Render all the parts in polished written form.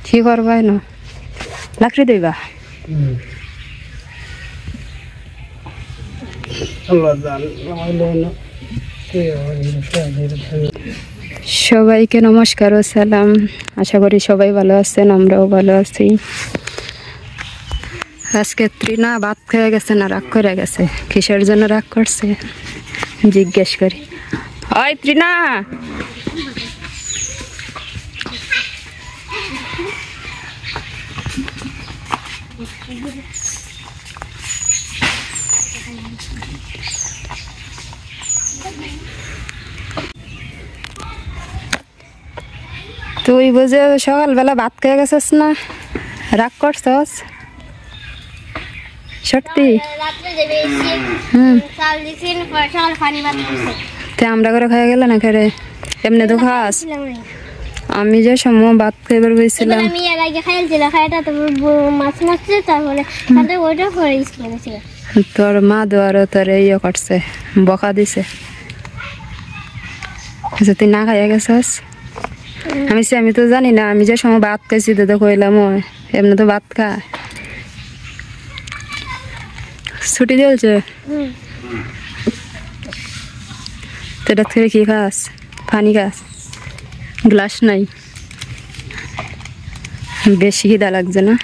কি করবা না লাকড়ি দেবা সবাইকে নমস্কার ও সালাম। আশা করি সবাই ভালো আছেন, আমরাও ভালো আছি। আজকে ত্রিনা ভাত খেয়ে গেছে না রাগ করে গেছে? কিসের জন্য রাগ করছে জিজ্ঞেস করি। ওই ত্রিনা, তুই বুঝে সকালবেলা ভাত খেয়ে গেছিস না রাগ করছস? সত্যি? আমরা করে খাই গেল না খেয়ে এমনি তো খাস। আমি যে সময় ভাত খাইবার বসছিলাম তোর মা দোয়ারও তোর ইয়ে করছে, বকা দিছে। আচ্ছা তুই না খাইয়া গেছস? আমি তো জানি না, আমি যে সময় ভাত খাইছি তো কইলাম এমনি তো ভাত খা। ছুটি চলছে তোটা থেকে কি খাস? পানি খাস? গ্লাস নাই? বেশি খিদা লাগছে না?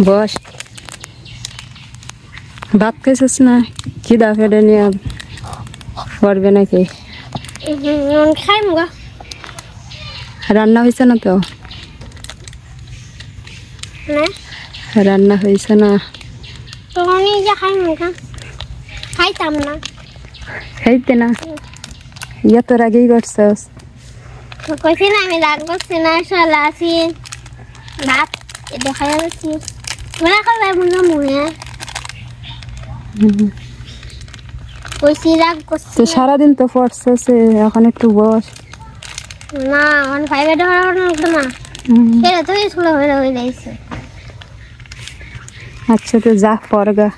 বস, ভাত খাইছিস না? খিদা ফেলে নিয়ে পড়বে নাকি? রান্না হয়েছে না তো? রান্না হয়েছে না? খাইতে না? ইয়া তোর আগেই করছস। কইছি না আমি রাগ করছি না, শালা আছি ভাত এটা খাইয়া যাচ্ছি। মনে করবে মনে মনে কইছি রাগ করছি। তো সারাদিন তো পড়ছস, এখন একটু বস না। এখন ফাইভে ধরানো না, এটা তো স্কুলে হয়ে যাইছে। আচ্ছা তো যা পড়গা।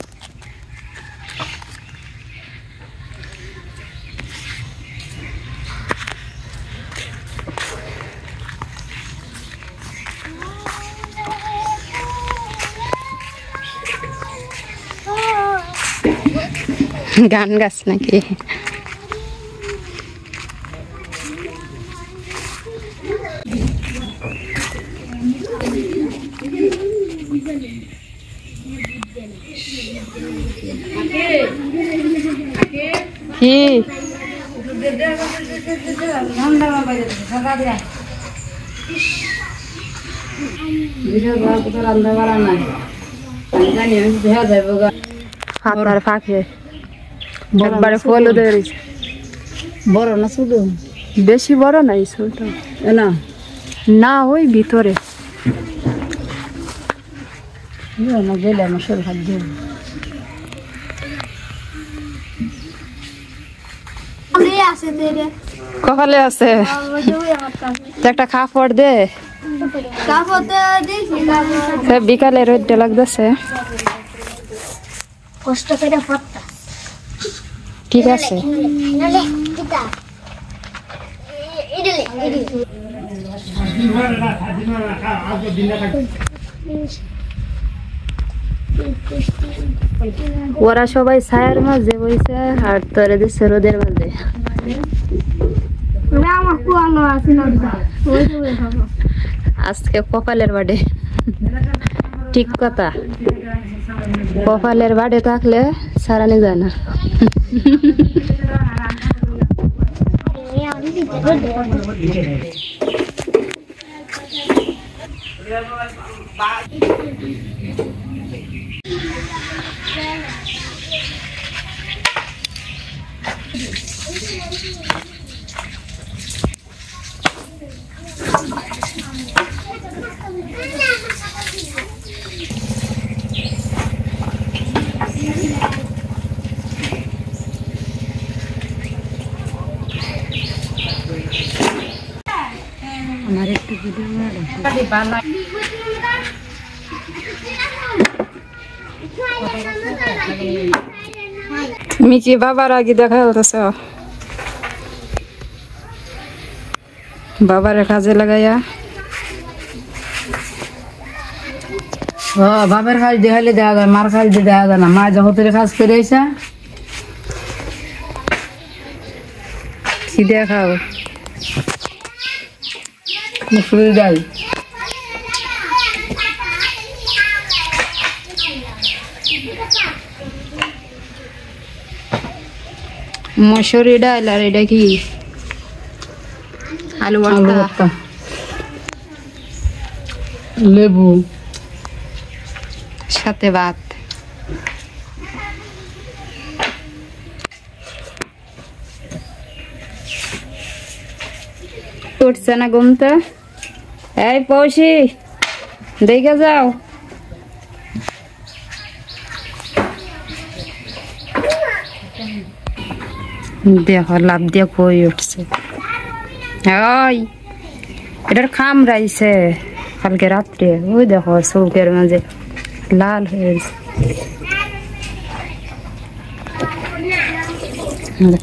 গান গাছ নাকি? কি আপনার ফাঁকে একবারে ফল ধরেছে। বড় না ছোট? বেশি বড় নাই, ছোট না না, ওই ভিতরে গেলে আমার শরীর হাত দিয়ে কপালে আছে। একটা কাপড় দে, বিকালে রোদটা লাগতেছে। কষ্ট করে পড়তা ঠিক আছে। ওরা সবাই ছায়ার মাঝে বইছে আর তোরে দিচ্ছে রোদের মাঝে। আজকে কপালের বাড়ে। ঠিক কথা, কপালের বাড়ে থাকলে সারানি যায় না। আমার একটু ভিডিও তুমি কি বাবার আগে দেখা হতেছ বাবারে কাজে লাগাইয়া বাবার কাজ দেখাইলে দেখা যায় মার কাজ দিয়ে দেখা যায় না মা যখন কাজ করে আইসা কি দেখাও মুসুরি ডাল মসুরি ডাল আর এটা কি আলু আলু ভর্তা ভর্তা লেবু সাথে ভাত উঠছে না ঘুমতে এই পৌষি দেখে যাও দেখো লাভ দিয়ে কই উঠছে ওই এটার খামড়াইছে কালকে রাত্রে ওই দেখো চৌকের মাঝে লাল হয়েছে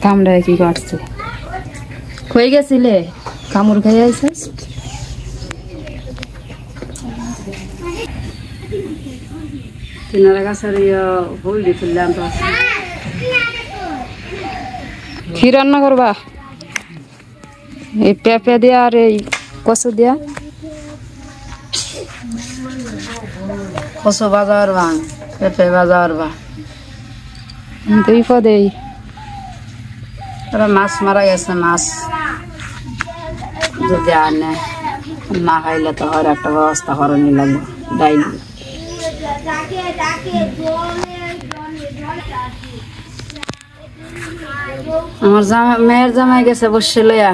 কামড়ায় কি করছে কই গেছিলে কামড় খাই আইছিস তিনারা গাছের হলদি তুললাম তো কি রান্না করবা এই পেঁপে দিয়া আর এই কচু দিয়া কচু বাজার বা পেঁপে বাজার বা দুই পদেই ওরা মাছ মারা গেছে মাছ যদি আনে না খাইলে তো আর একটা ব্যবস্থা করণী লাগবে ডাইল আমার মেয়ের জামাই গেছে বসে লইয়া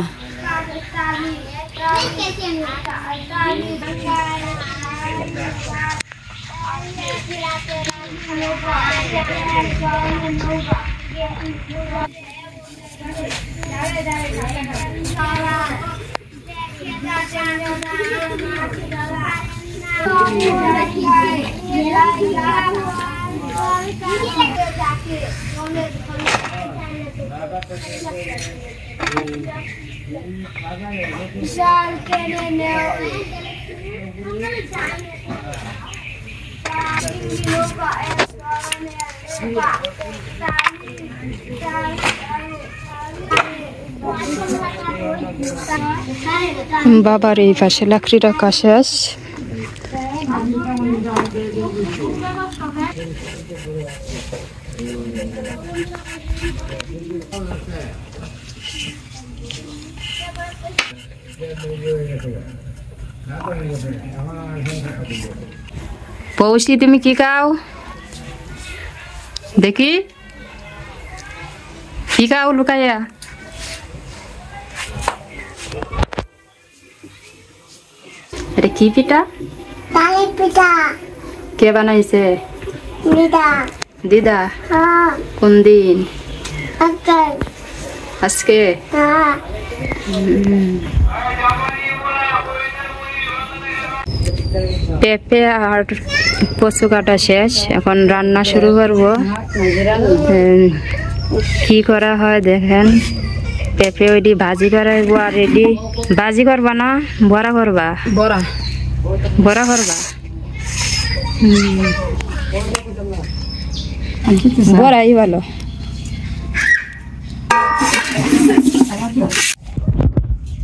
বাবার এই পাশে লাকড়ি রাখা শেষ পৌষি তুমি কি খাও দেখি কি খাও লুকাইয়া এটা কি পিঠা তালের পিঠা কে বানাইছে দিদা দিদা হ্যাঁ কোন দিন আচ্ছা আজকে হ্যাঁ পেঁপে আর কচু কাটা শেষ এখন রান্না শুরু করবো কি করা হয় দেখেন পেঁপে ওইটি ভাজি করাইবো আর এটি ভাজি করবা না বড়া করবা বড়া বড়া করবা বড়াই ভালো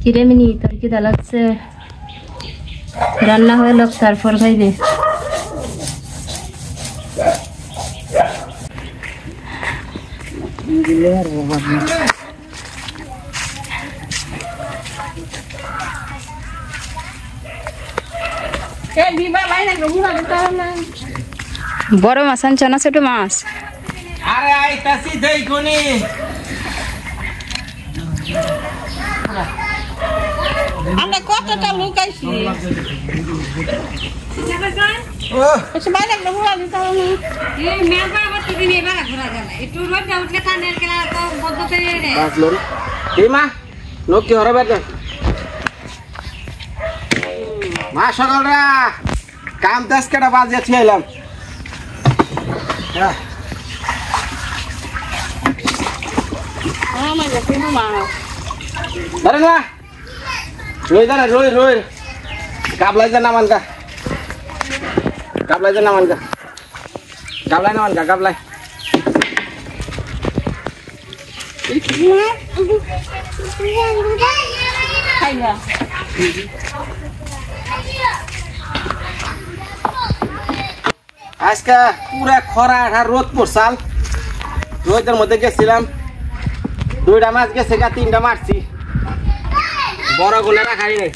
কিরে মিনি তোর কি লাগছে রান্না হয়ে লোক তারপর খাইবে বড় মাছ আনছ না ছোট মাছ আরে আইতাছি দেখুনি আমরা কতটা লুকাইছি বাইরে ঘোরা দিতে হবে মা লোক কি হরে বেড়ে মা সকালরা কাম 10 কেটা বাজে ছিলাম আমার কাছে মা আরে না রই জানা রই কাবলাই জানা মানকা কাবলাই জানা মানকা কাবলাই না মানকা কাবলাই খাইয়া আজকে পুরা খরা আর রোদ পড়ছাল রোদের মধ্যে গেছিলাম 2টা মাছ গেছে গা 3টা মারছি বড় গুলো রাখাই নাই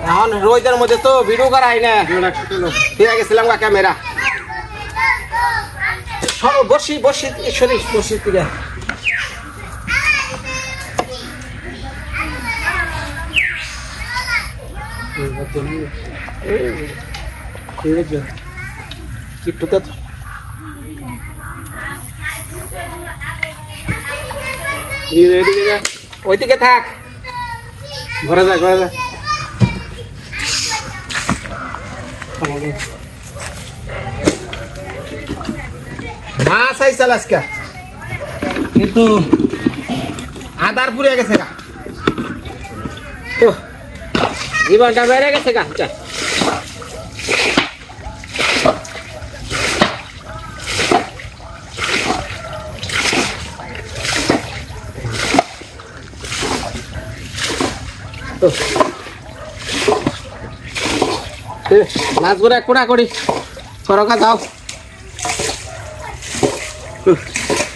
এখন রোদের মধ্যে তো ভিডিও করাই না ফিরে গেছিলাম গা ক্যামেরা সব বসি বসি ফিরে ওইদিকে থাক ঘরে যা মাছ আইসাল আজকে কিন্তু আদার পুড়ে গেছে গা জীবনটা বেড়ে গেছে গা মাছগুলো কোড়া করি সরকা যাও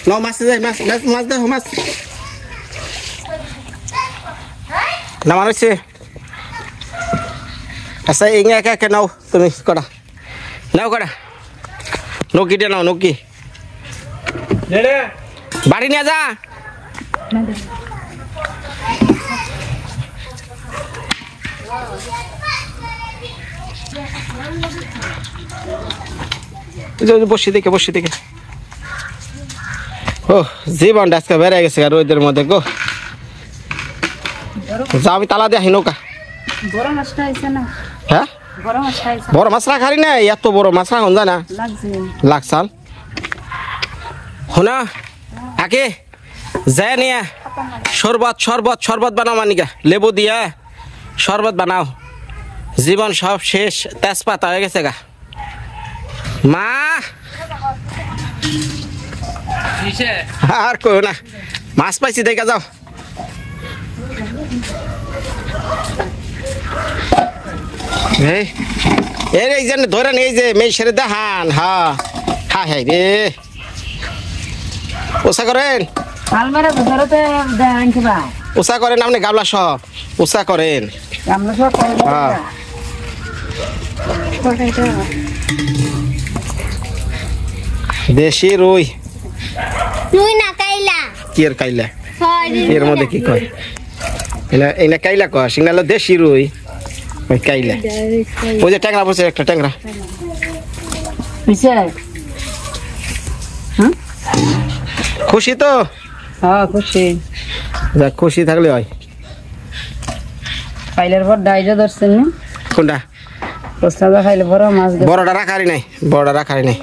নাও মাছ যাই মাছ দেখো মাছ নামান হচ্ছে আচ্ছা এই একে একে নাও তুমি কটা নাও কটা নকিটা নাও নকি বাড়ি নিয়ে যা বসি দেখে ও জীবনটা আজকে বেড়ে গেছে রোদের মধ্যে গো যা আমি তালা দিয়ে নৌকা বড় মাছটা আইছে না হ্যাঁ বড় মাছটা আইছে বড় মাছ রাখারি না এত বড় মাছ রাখুন যায় না লাগছে লাগছাল হোনা আগে যায় নিয়ে শরবত বানাও মানিকা লেবু দিয়া শরবত বানাও জীবন সব শেষ তেজপাতা হয়ে গেছে গা মা আর কই না মাছ পাইছি দেখা যাও এই যে ধরে নেই যে মেয়ে সেরে দেখান হ্যাঁ রে ওসা করেন আলমারে ধরতে দেন কি ভাই ওসা করেন আপনি গাবলা সহ ওসা করেন আমরা সব করে হ্যাঁ দেশি রুই তুই না কাইলা কি আর কাইলা সরি এর মধ্যে কি কয় এনা কাইলা কয় সিগনাল দেশি রুই ওই কাইলা ওই যে ট্যাংরা বসে একটা ট্যাংরা পিছে খুশি তো হ্যাঁ খুশি যাক খুশি থাকলে হয় খাইলের পর ডাইজা ধরছেন না কোনটা প্রস্তাদা খাইলে বড় মাছ বড়টা রাখারি নাই বড়টা রাখারি নাই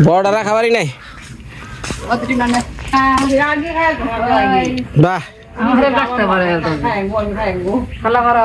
বড়টা রাখাবারি নাই বাহ আমাদের রাখতে পারে খালা করা